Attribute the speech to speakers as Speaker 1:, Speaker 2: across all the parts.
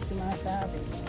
Speaker 1: Sumasabi.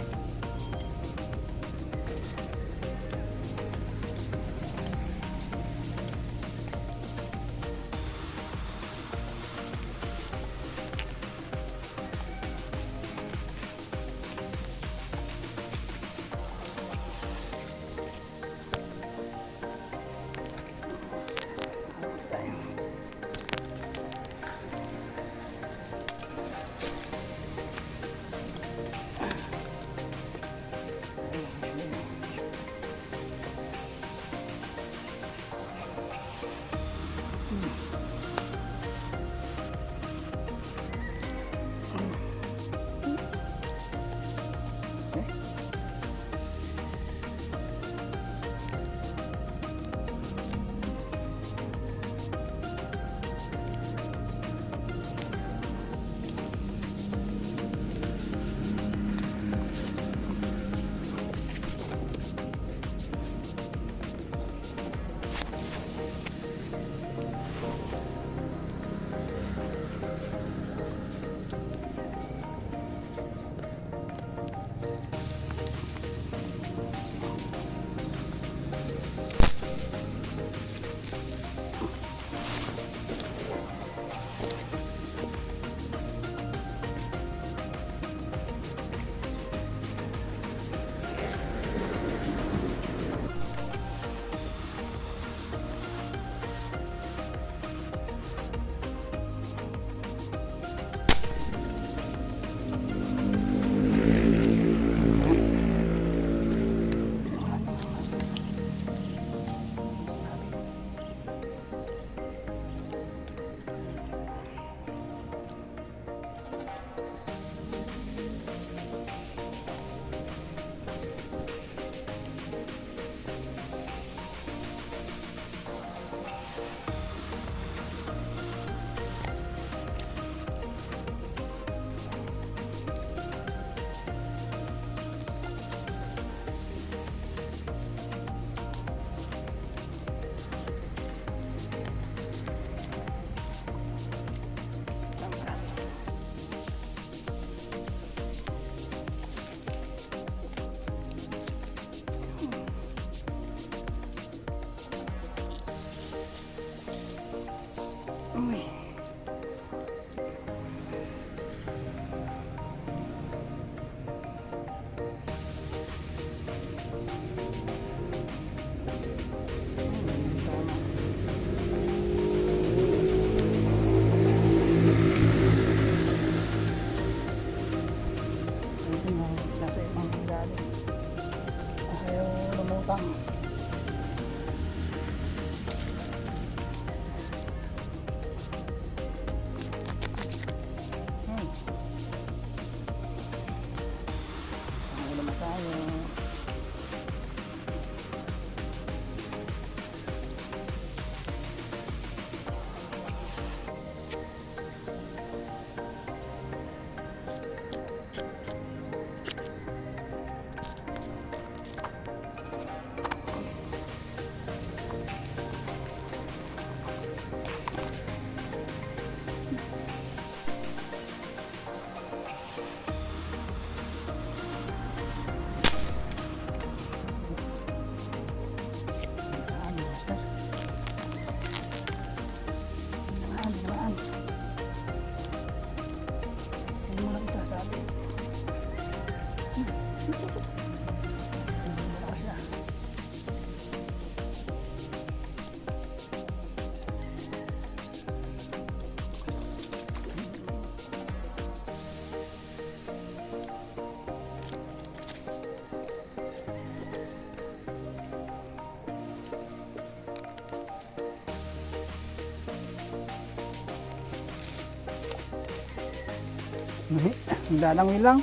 Speaker 2: Naglalangoy lang.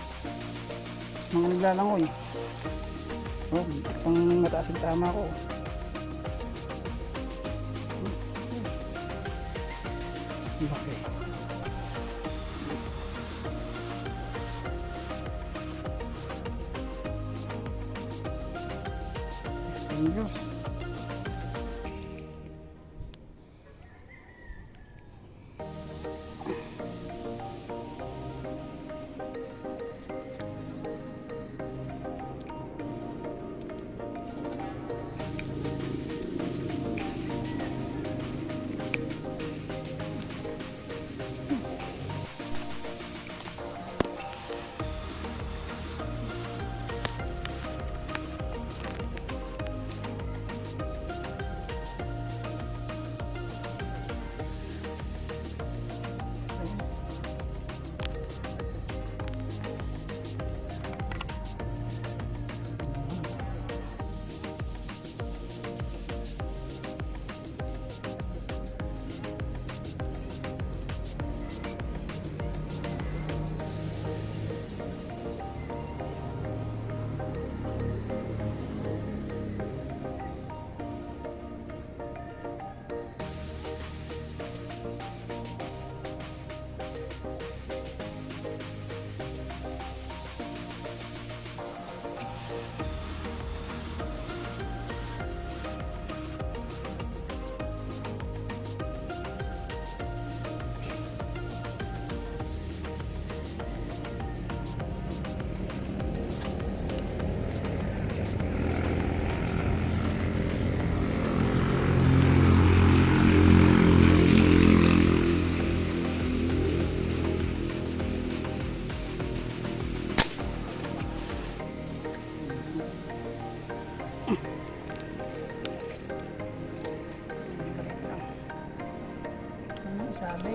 Speaker 2: Mga naglalangoy. Oh, pang mataas yung tama ko. Okay. Fingers. Sabi.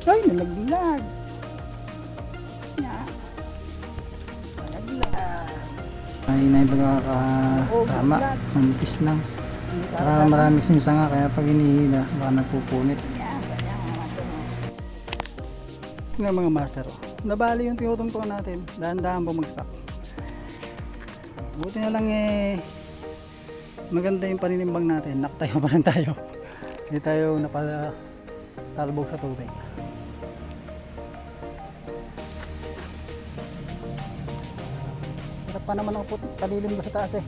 Speaker 2: Ay, nalaglag. Nalaglag.
Speaker 3: Ay, tama, manipis lang. Saka marami kasing sanga kaya pag hinihila baka nagpupunit.
Speaker 2: Nga mga master, nabali yung tinutungtungan natin, dahan-dahan bumagsak. Buti na lang maganda yung paninimbang natin, nakatayo pa rin tayo. Hindi tayo napatalbog sa tubig. Hirap pa naman ako palilim ba sa taas eh.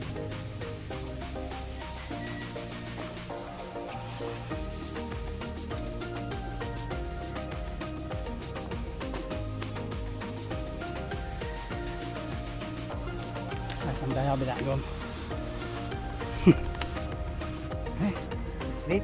Speaker 2: Ang daya ko binagom. Wait.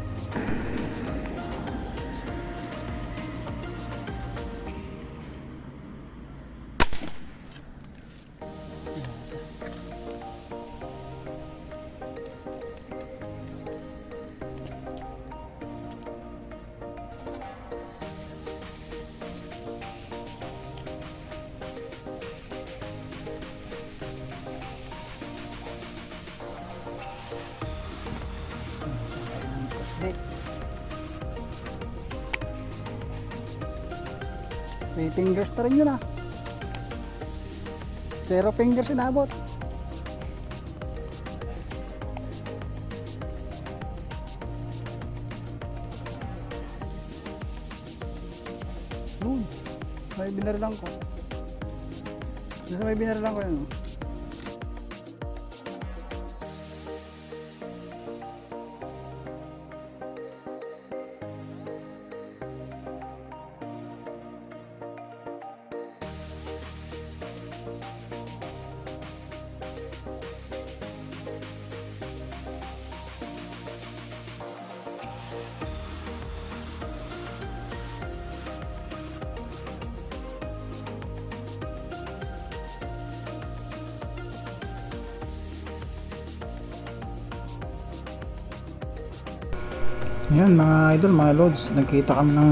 Speaker 2: May fingers na rin yun ah. 0 fingers inabot. Yun. May binarilang ko. May binarilang ko yun.
Speaker 3: Yan mga idol, mga loads, nagkita kami ng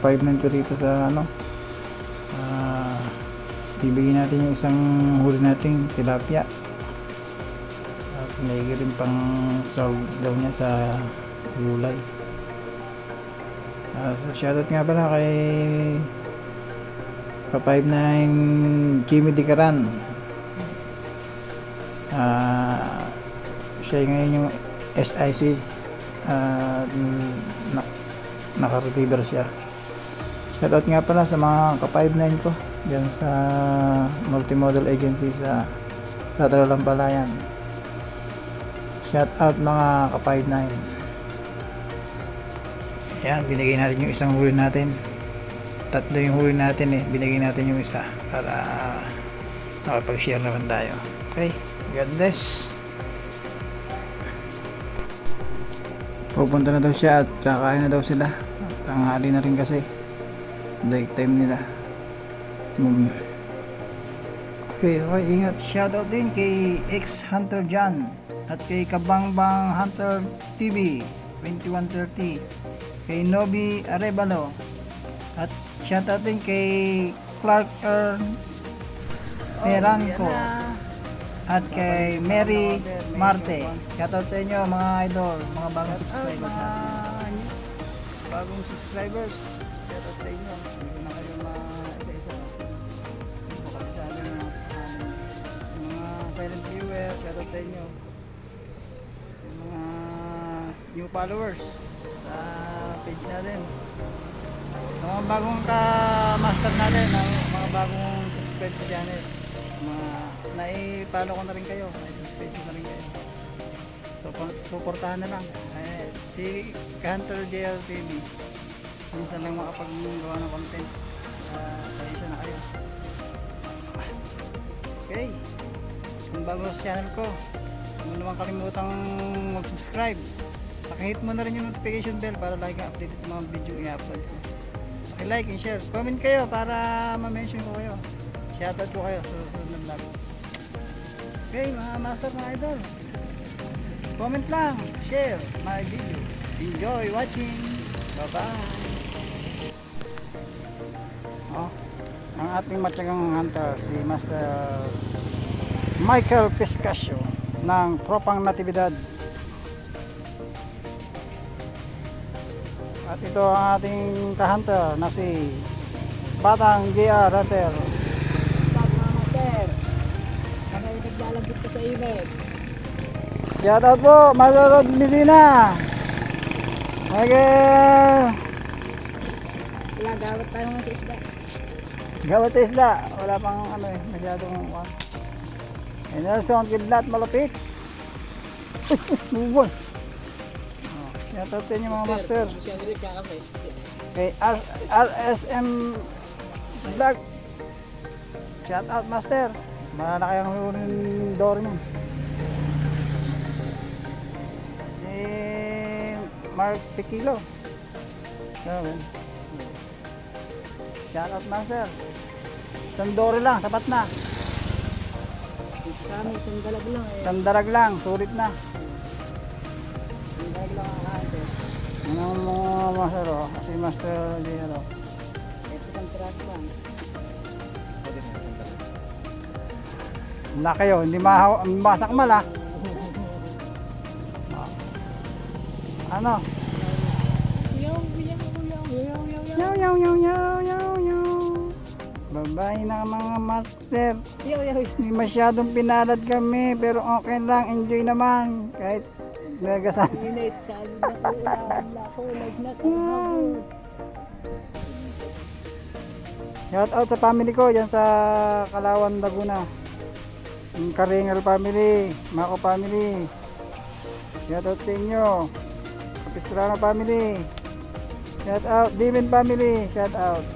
Speaker 3: 592 dito sa Bibigyan natin yung isang huli nating tilapia. At may rin pang sahog daw niya sa gulay. So shoutout nga pala kay Pa59 Jimmy Dicaran. Siya ngayon yung SIC. Naka-receiver siya. Shoutout nga pala sa mga ka-59 ko dyan sa multimodal agency sa Tatalampalayan. Shoutout mga ka-59. Ayan, binigay natin yung isang huli natin. Tatlo yung huli natin eh. Binigay natin yung isa para nakapag-share naman tayo. Okay, God bless. Pupunta na daw siya at kakain na daw sila. Tanghali na rin kasi. Break time nila. Okay, ingat. Shoutout din kay X Hunter John at kay Kabangbang Hunter TV 2130, kay Nobi Arevalo, at shoutout din kay Clark Meranco at kay Mary Marte. Shoutout sa inyo mga idol, mga bagong subscribers natin. Bagong subscribers, shoutout sa inyo. Hindi ko na kayo isa-isa. Makabisado na mga silent viewer, shoutout sa inyo. Yung mga new followers sa page natin. Mga bagong ka-master natin, mga bagong subscribe sa channel. Mga nai-follow ko na rin kayo, nai-subscribe ko na rin kayo. So, supportahan na lang. Si Hunter JR TV. Minsan lang makapag-gawa ng content. Paisa na kayo. Okay. Kung bago sa channel ko, huwag mo naman kalimutang mag-subscribe. Pakihit mo na rin yung notification bell para lagi kang update sa mga video i-upload ko. Like and share. Comment kayo para ma-mention ko kayo. Shoutout ko kayo sa susunod na vlog. Okay, mga master, mga idol. Comment lang, share my video. Enjoy watching. Bye-bye. Ang ating matyagang hunter, si Master Michael Piscasio ng Tropang Natividad. At ito ang ating ka-hunter na si Batang JR Hunter.
Speaker 1: Stop mga master. Kami naglalagit ko sa init.
Speaker 3: Shoutout po, Master Rod Messina. Okay.
Speaker 1: Wala, gawat tayo nga sa isda.
Speaker 3: Gawat sa isda. Wala pang masyadong Nelson Kidlat malapit. Bubon. Shoutout sa inyo mga master. Okay, RSM Vlog. Shoutout master. Malaki ang huling door niyo. Si Mark Tequilo. Shoutout master. Sandori lang, sapat na.
Speaker 1: Sa amin, sandalag lang eh.
Speaker 3: Sandarag lang, sulit na.
Speaker 1: Sandalag lang ang hunter.
Speaker 3: Ano mga master o? Si Master J.R.
Speaker 1: Ito isang piraso lang.
Speaker 3: Wala kayo, hindi masakmal ah. Ano? Yaw yaw yaw yaw yaw yaw. Bye-bye na mga master. Hindi masyadong pinalad kami pero okay lang, enjoy naman. Kahit nagasan.
Speaker 1: Init, sabi na ko, ulag na kahapon.
Speaker 3: Shout out sa family ko dyan sa Kalawan, Laguna. Yung Karingal family, Mako family. Shout out sa inyo. Kapistrano family. Shout out, Divin family. Shout out.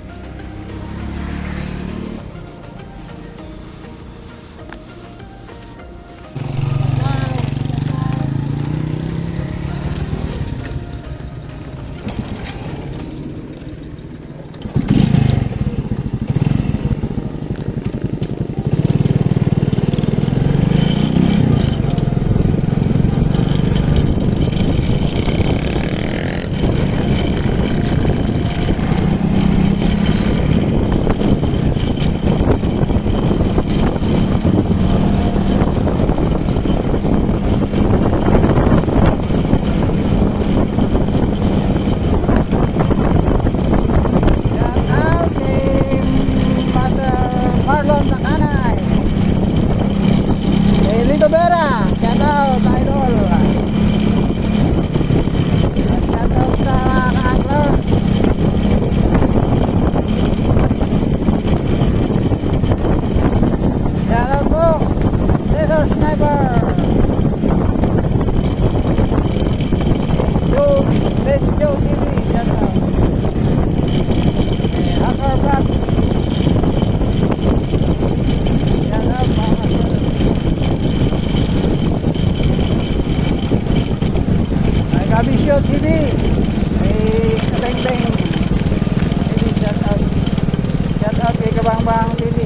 Speaker 2: Bang TV.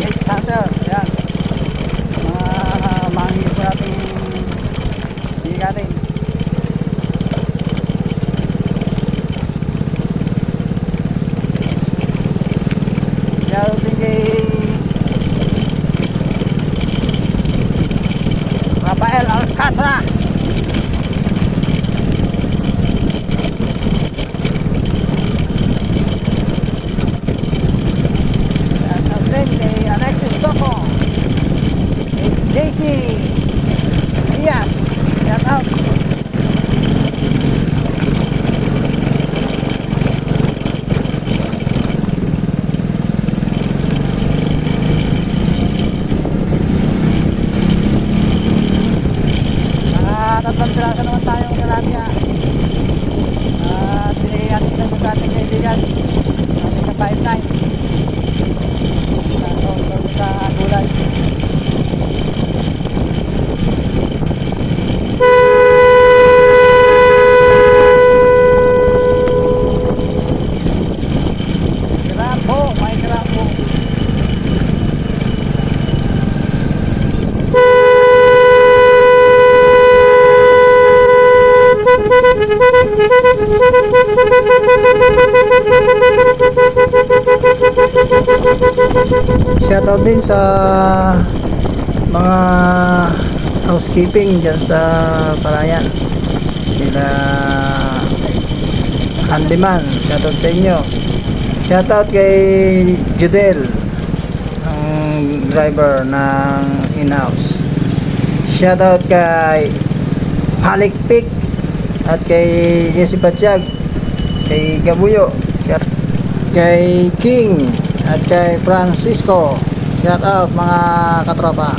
Speaker 2: Next Hunter. Yan. Mahingin po natin higatin. Yan din kay Rafael Alcatra. JC Diaz, shout out. Tatlong piraso naman tayong tilapia. Binigay natin ng ating kaibigan. Natin sa 5-9. Sa gulay. Grapo, may grapo.
Speaker 3: Shoutout din sa mga housekeeping dyan sa Palayan. Sila handyman, shoutout sa inyo. Shoutout kay Judel, ang driver ng in-house. Shoutout kay Palikpik at kay Jesse Patiag, kay Gabuyo, kay King at kay Francisco. Shout out mga katropa.